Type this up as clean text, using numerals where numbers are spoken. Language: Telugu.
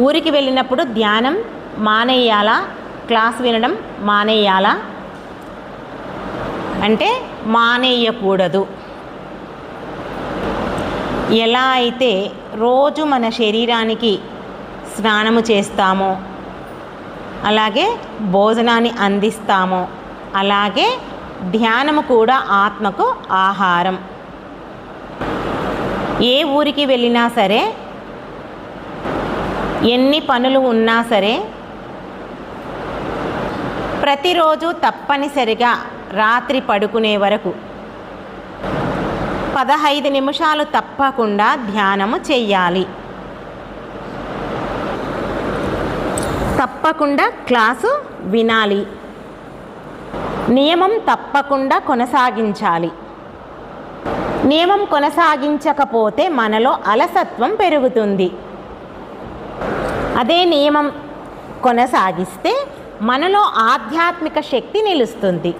ఊరికి వెళ్ళినప్పుడు ధ్యానం మానేయాలా, క్లాస్ వినడం మానేయాలా అంటే మానేయకూడదు. ఎలా అయితే రోజు మన శరీరానికి స్నానము చేస్తామో, అలాగే భోజనాన్ని అందిస్తామో, అలాగే ధ్యానము కూడా ఆత్మకు ఆహారం. ఏ ఊరికి వెళ్ళినా సరే, ఎన్ని పనులు ఉన్నా సరే, ప్రతిరోజు తప్పనిసరిగా రాత్రి పడుకునే వరకు 15 నిమిషాలు తప్పకుండా ధ్యానము చెయ్యాలి. తప్పకుండా క్లాసు వినాలి. నియమం తప్పకుండా కొనసాగించాలి. నియమం కొనసాగించకపోతే మనలో అలసత్వం పెరుగుతుంది. అదే నియమం కొనసాగిస్తే మనలో ఆధ్యాత్మిక శక్తి నిలుస్తుంది.